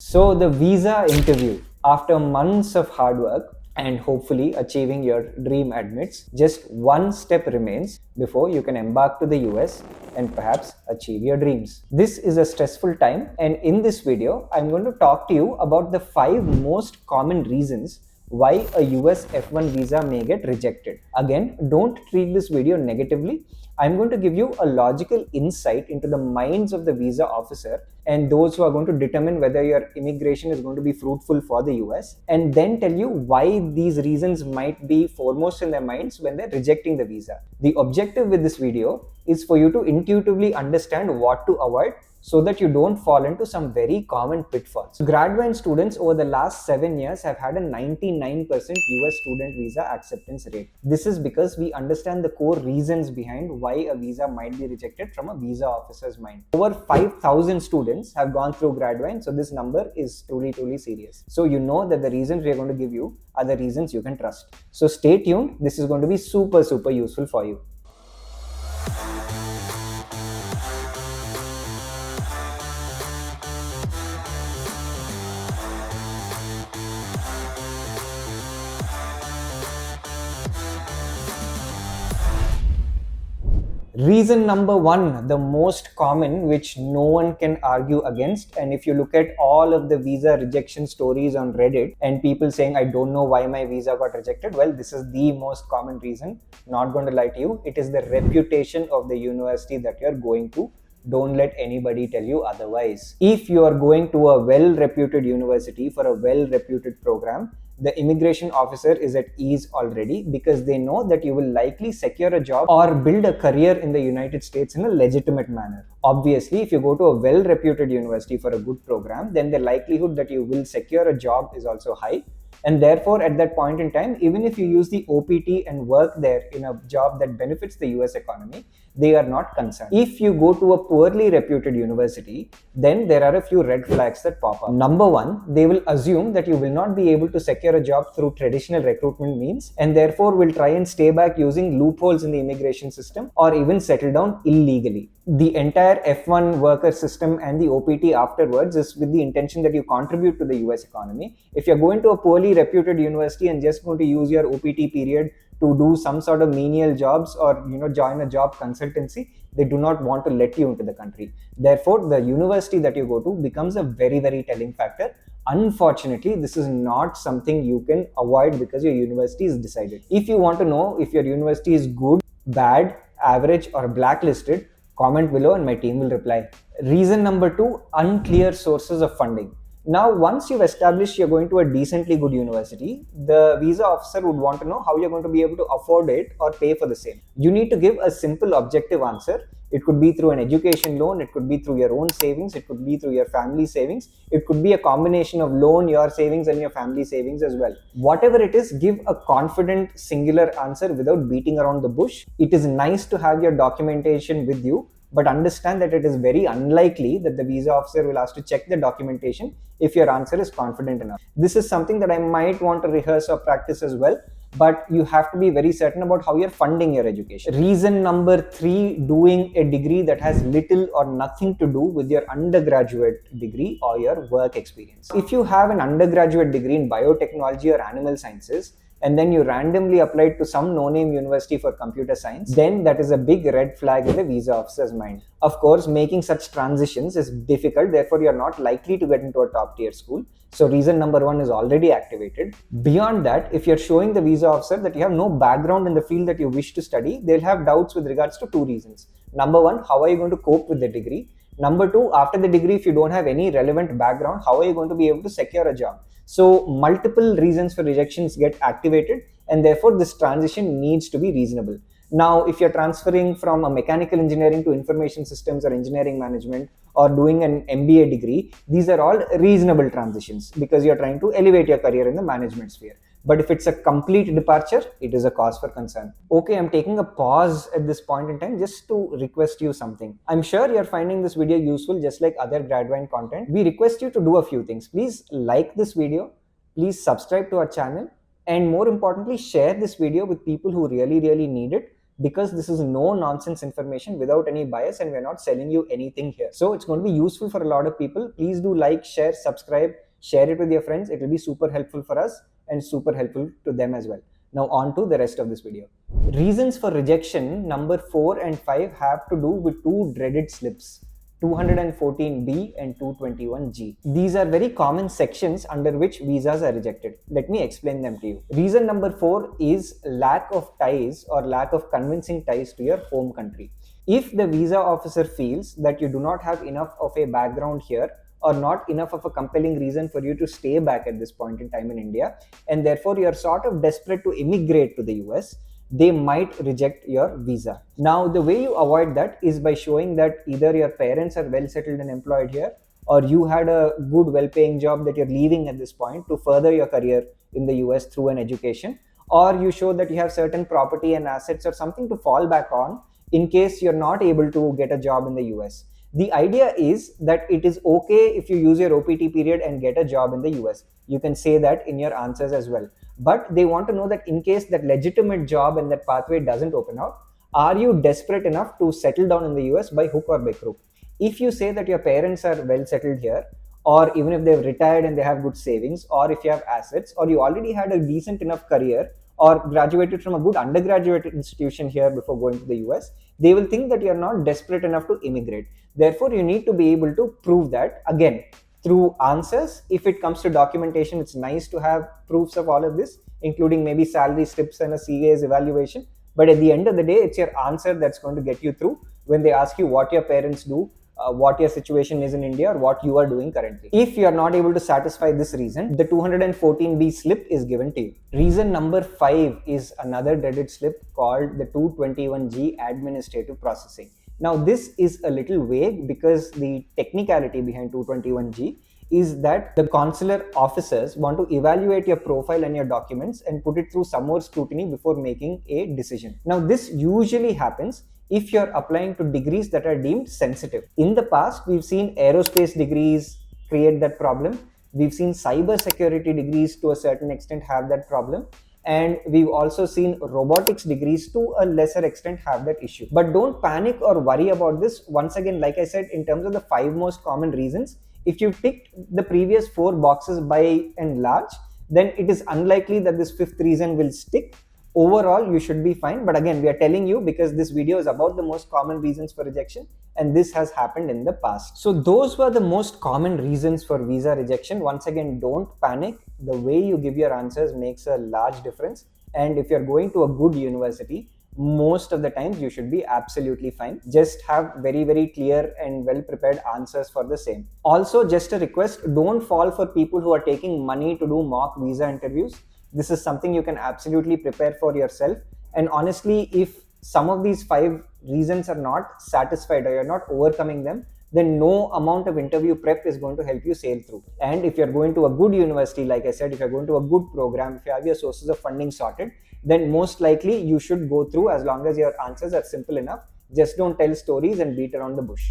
So the visa interview, after months of hard work and hopefully achieving your dream admits, just one step remains before you can embark to the US and perhaps achieve your dreams. This is a stressful time, and in this video, I'm going to talk to you about the 5 most common reasons why a US F1 visa may get rejected. Again, don't treat this video negatively. I'm going to give you a logical insight into the minds of the visa officer and those who are going to determine whether your immigration is going to be fruitful for the US, and then tell you why these reasons might be foremost in their minds when they're rejecting the visa. The objective with this video is for you to intuitively understand what to avoid so that you don't fall into some very common pitfalls. Gradvine students over the last 7 years have had a 99% US student visa acceptance rate. This is because we understand the core reasons behind why a visa might be rejected from a visa officer's mind. Over 5,000 students have gone through Gradvine, so this number is truly serious. So you know that the reasons we are going to give you are the reasons you can trust. So stay tuned. This is going to be super useful for you. Reason number 1, the most common, which no one can argue against, and if you look at all of the visa rejection stories on Reddit and people saying, I don't know why my visa got rejected, well, this is the most common reason. Not going to lie to you, it is the reputation of the university that you're going to. Don't let anybody tell you otherwise. If you are going to a well-reputed university for a well-reputed program, the immigration officer is at ease already because they know that you will likely secure a job or build a career in the United States in a legitimate manner. Obviously, if you go to a well-reputed university for a good program, then the likelihood that you will secure a job is also high. And therefore, at that point in time, even if you use the OPT and work there in a job that benefits the US economy, they are not concerned. If you go to a poorly reputed university, then there are a few red flags that pop up. Number 1, they will assume that you will not be able to secure a job through traditional recruitment means, and therefore will try and stay back using loopholes in the immigration system or even settle down illegally. The entire F1 worker system and the OPT afterwards is with the intention that you contribute to the US economy. If you're going to a poorly reputed university and just going to use your OPT period to do some sort of menial jobs or join a job consultancy, they do not want to let you into the country. Therefore, the university that you go to becomes a very telling factor. Unfortunately, this is not something you can avoid because your university is decided. If you want to know if your university is good, bad, average or blacklisted, comment below and my team will reply. Reason number 2, unclear sources of funding. Now, once you've established you're going to a decently good university, the visa officer would want to know how you're going to be able to afford it or pay for the same. You need to give a simple objective answer. It could be through an education loan, it could be through your own savings, it could be through your family savings, it could be a combination of loan, your savings and your family savings as well. Whatever it is, give a confident singular answer without beating around the bush. It is nice to have your documentation with you, but understand that it is very unlikely that the visa officer will ask to check the documentation if your answer is confident enough. This is something that I might want to rehearse or practice as well, but you have to be very certain about how you're funding your education. Reason number 3, doing a degree that has little or nothing to do with your undergraduate degree or your work experience. If you have an undergraduate degree in biotechnology or animal sciences, and then you randomly applied to some no-name university for computer science, then that is a big red flag in the visa officer's mind. Of course, making such transitions is difficult, therefore you're not likely to get into a top tier school. So reason number 1 is already activated. Beyond that, if you're showing the visa officer that you have no background in the field that you wish to study, they'll have doubts with regards to 2 reasons. Number 1, how are you going to cope with the degree? Number 2, after the degree, if you don't have any relevant background, how are you going to be able to secure a job? So multiple reasons for rejections get activated, and therefore this transition needs to be reasonable. Now, if you're transferring from a mechanical engineering to information systems or engineering management or doing an MBA degree, these are all reasonable transitions because you're trying to elevate your career in the management sphere. But if it's a complete departure, it is a cause for concern. Okay, I'm taking a pause at this point in time just to request you something. I'm sure you're finding this video useful just like other Gradvine content. We request you to do a few things. Please like this video, please subscribe to our channel, and more importantly, share this video with people who really need it. because this is no nonsense information without any bias, and we're not selling you anything here. So it's going to be useful for a lot of people. Please do like, share, subscribe, share it with your friends. It will be super helpful for us and super helpful to them as well. Now on to the rest of this video. Reasons for rejection number 4 and 5 have to do with two dreaded slips, 214B and 221G. These are very common sections under which visas are rejected. Let me explain them to you. Reason number 4 is lack of ties or lack of convincing ties to your home country. If the visa officer feels that you do not have enough of a background here or not enough of a compelling reason for you to stay back at this point in time in India, and therefore you are sort of desperate to immigrate to the US, they might reject your visa. Now, the way you avoid that is by showing that either your parents are well settled and employed here, or you had a good, well-paying job that you're leaving at this point to further your career in the US through an education, or you show that you have certain property and assets or something to fall back on in case you're not able to get a job in the US. The idea is that it is okay if you use your OPT period and get a job in the US. You can say that in your answers as well. But they want to know that in case that legitimate job and that pathway doesn't open out, are you desperate enough to settle down in the US by hook or by crook? If you say that your parents are well settled here, or even if they've retired and they have good savings, or if you have assets, or you already had a decent enough career, or graduated from a good undergraduate institution here before going to the US, they will think that you're not desperate enough to immigrate. Therefore, you need to be able to prove that, again, through answers. If it comes to documentation, it's nice to have proofs of all of this, including maybe salary slips and a CA's evaluation. But at the end of the day, it's your answer that's going to get you through when they ask you what your parents do, what your situation is in India, or what you are doing currently. If you are not able to satisfy this reason, the 214B slip is given to you. Reason number 5 is another dreaded slip called the 221G administrative processing. Now, this is a little vague because the technicality behind 221G is that the consular officers want to evaluate your profile and your documents and put it through some more scrutiny before making a decision. Now, this usually happens if you're applying to degrees that are deemed sensitive. In the past, we've seen aerospace degrees create that problem. We've seen cyber security degrees to a certain extent have that problem. And we've also seen robotics degrees to a lesser extent have that issue. But don't panic or worry about this. Once again, like I said, in terms of the 5 most common reasons, if you ticked the previous 4 boxes by and large, then it is unlikely that this 5th reason will stick. Overall, you should be fine. But again, we are telling you because this video is about the most common reasons for rejection, and this has happened in the past. So those were the most common reasons for visa rejection. Once again, don't panic. The way you give your answers makes a large difference. And if you're going to a good university, most of the times you should be absolutely fine. Just have very, very clear and well prepared answers for the same. Also, just a request, don't fall for people who are taking money to do mock visa interviews. This is something you can absolutely prepare for yourself. And honestly, if some of these 5 reasons are not satisfied or you're not overcoming them, then no amount of interview prep is going to help you sail through. And if you're going to a good university, like I said, if you're going to a good program, if you have your sources of funding sorted, then most likely you should go through as long as your answers are simple enough. Just don't tell stories and beat around the bush.